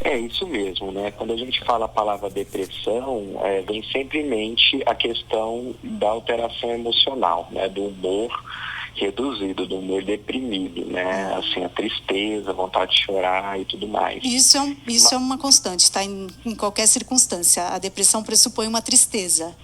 É isso mesmo, né? Quando a gente fala a palavra depressão, vem sempre em mente a questão da alteração emocional, né? Do humor reduzido, do humor deprimido, né? Assim, a tristeza, a vontade de chorar e tudo mais. Isso é uma constante, está em qualquer circunstância. A depressão pressupõe uma tristeza.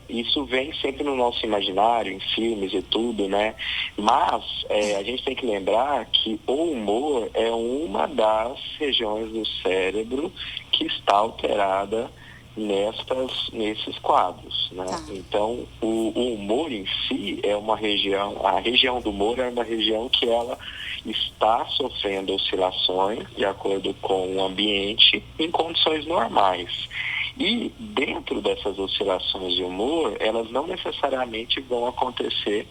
Isso vem sempre no nosso imaginário, em filmes e tudo, né? Mas a gente tem que lembrar que o humor é uma das regiões do cérebro que está alterada nesses quadros, né? Tá. Então, o humor em si é uma região, a região do humor é uma região que ela está sofrendo oscilações de acordo com o ambiente em condições normais. E dentro dessas oscilações de humor, elas não necessariamente vão acontecer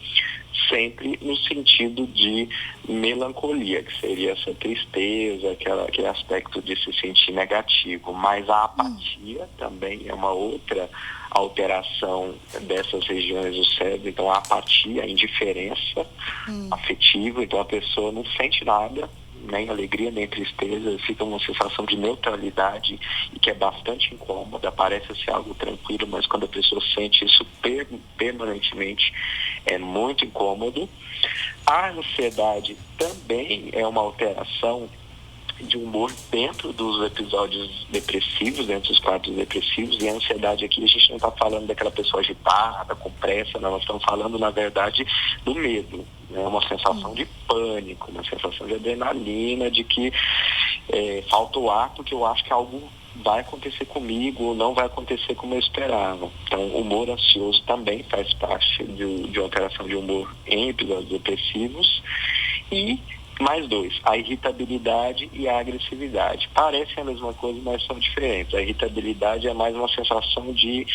sempre no sentido de melancolia, que seria essa tristeza, aquele aspecto de se sentir negativo. Mas a apatia também é uma outra alteração dessas regiões do cérebro. Então a apatia, a indiferença afetiva, então a pessoa não sente nada, nem alegria, nem tristeza, fica uma sensação de neutralidade e que é bastante incômoda, parece ser algo tranquilo, mas quando a pessoa sente isso permanentemente é muito incômodo. A ansiedade também é uma alteração de humor dentro dos episódios depressivos, dentro dos quadros depressivos, e a ansiedade aqui a gente não está falando daquela pessoa agitada, com pressa, não, nós estamos falando, na verdade, do medo, né? Uma sensação de pânico, uma sensação de adrenalina, de que falta o ar porque eu acho que algo vai acontecer comigo ou não vai acontecer como eu esperava. Então, o humor ansioso também faz parte de alteração de humor em episódios depressivos. E mais dois, a irritabilidade e a agressividade. Parecem a mesma coisa, mas são diferentes. A irritabilidade é mais uma sensação de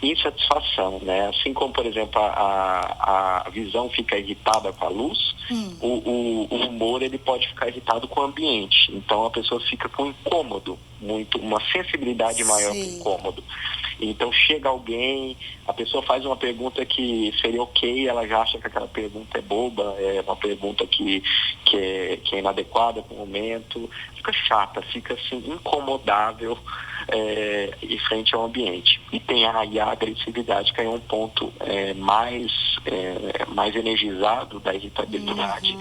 insatisfação, né? Assim como, por exemplo, a visão fica irritada com a luz, o humor ele pode ficar irritado com o ambiente. Então a pessoa fica com incômodo, uma sensibilidade maior para o incômodo. Então chega alguém, a pessoa faz uma pergunta que seria ok, ela já acha que aquela pergunta é boba, é uma pergunta que é inadequada para o momento, fica chata, fica assim, incomodável em frente ao ambiente. E tem aí a agressividade, que é um ponto mais energizado da irritabilidade,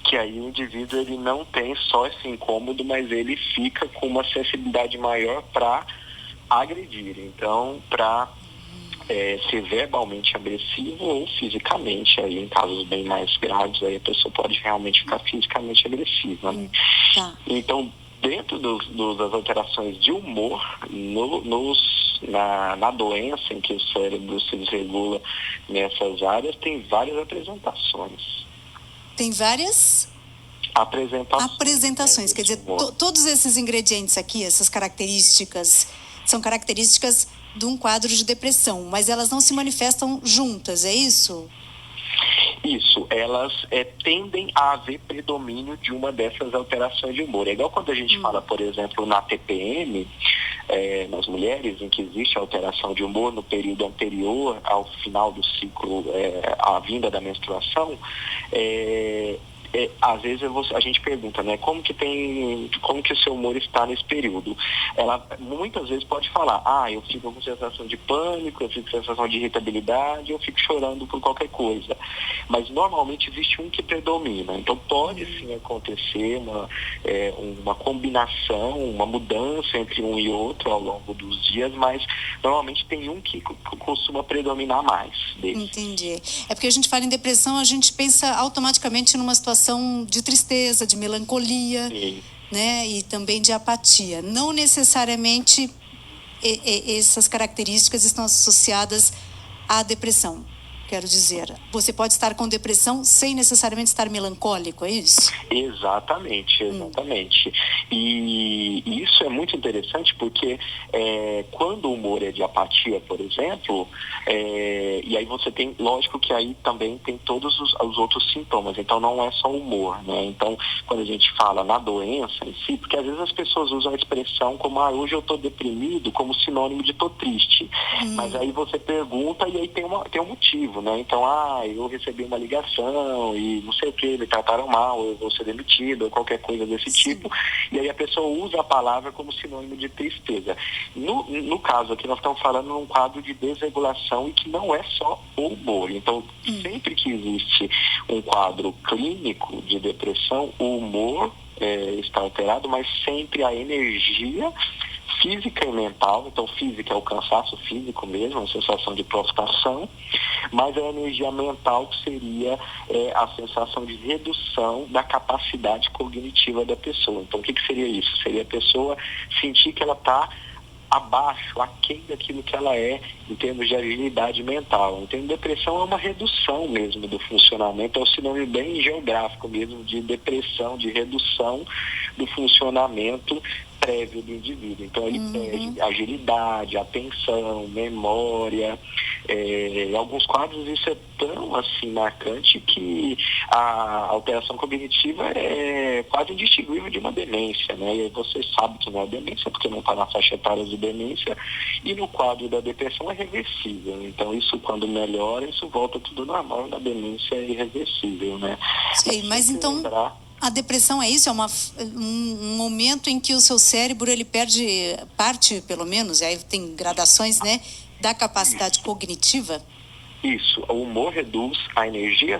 que aí o indivíduo ele não tem só esse incômodo, mas ele fica com uma sensibilidade maior para agredir, então para ser verbalmente agressivo ou fisicamente, aí em casos bem mais graves, aí a pessoa pode realmente ficar fisicamente agressiva, né? Tá. Então, dentro das alterações de humor, na doença em que o cérebro se desregula nessas áreas, tem várias apresentações. Tem várias apresentações, né, quer dizer, todos esses ingredientes aqui, essas características, são características de um quadro de depressão, mas elas não se manifestam juntas, é isso? Isso, elas tendem a haver predomínio de uma dessas alterações de humor. É igual quando a gente fala, por exemplo, na TPM, nas mulheres, em que existe alteração de humor no período anterior ao final do ciclo, à vinda da menstruação, às vezes a gente pergunta, né, como que o seu humor está nesse período? Ela muitas vezes pode falar, eu fico com sensação de pânico, eu fico com sensação de irritabilidade, eu fico chorando por qualquer coisa. Mas normalmente existe um que predomina. Então pode sim acontecer uma combinação, uma mudança entre um e outro ao longo dos dias, mas normalmente tem um que costuma predominar mais desses. Entendi. É porque a gente fala em depressão, a gente pensa automaticamente numa situação de tristeza, de melancolia, né? E também de apatia. Não necessariamente essas características estão associadas à depressão. Quero dizer, você pode estar com depressão sem necessariamente estar melancólico, é isso? Exatamente. E isso é muito interessante porque quando o humor é de apatia, por exemplo, e aí você tem, lógico que aí também tem todos os outros sintomas, então não é só o humor, né? Então, quando a gente fala na doença em si, porque às vezes as pessoas usam a expressão como, hoje eu estou deprimido, como sinônimo de estou triste. Mas aí você pergunta e aí tem um motivo, né? Então, eu recebi uma ligação e não sei o que, me trataram mal, eu vou ser demitido, ou qualquer coisa desse tipo, e aí a pessoa usa a palavra como sinônimo de tristeza. No caso aqui, nós estamos falando num quadro de desregulação e que não é só o humor. Então, sempre que existe um quadro clínico de depressão, o humor está alterado, mas sempre a energia física e mental. Então, física é o cansaço físico mesmo, a sensação de prostração, mas a energia mental que seria a sensação de redução da capacidade cognitiva da pessoa. Então, o que seria isso? Seria a pessoa sentir que ela está abaixo, aquém daquilo que ela é em termos de agilidade mental. Então, depressão é uma redução mesmo do funcionamento, é um sinônimo bem geográfico mesmo de depressão, de redução do funcionamento prévio do indivíduo. Então, ele perde agilidade, atenção, memória. Em alguns quadros isso é tão assim marcante que a alteração cognitiva é quase indistinguível de uma demência, né? E você sabe que não é demência porque não está na faixa etária de demência, e no quadro da depressão é reversível. Então, isso quando melhora, isso volta tudo normal, na demência é irreversível, né? Sei, mas então a depressão é isso? É um momento em que o seu cérebro ele perde parte, pelo menos, e aí tem gradações, né, da capacidade cognitiva? Isso, o humor reduz, a energia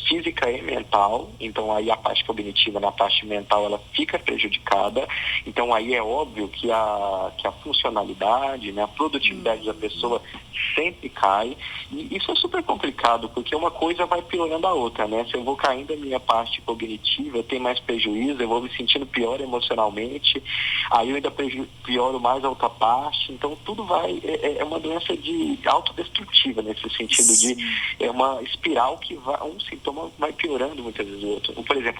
física e mental, então aí a parte cognitiva na parte mental ela fica prejudicada, então aí é óbvio que a funcionalidade, né, a produtividade da pessoa sempre cai, e isso é super complicado, porque uma coisa vai piorando a outra, né? Se eu vou caindo a minha parte cognitiva, eu tenho mais prejuízo, eu vou me sentindo pior emocionalmente, aí eu ainda pioro mais a outra parte, então tudo é uma doença autodestrutiva, nesse sentido de uma espiral que um sintoma vai piorando muitas vezes o outro. Por exemplo,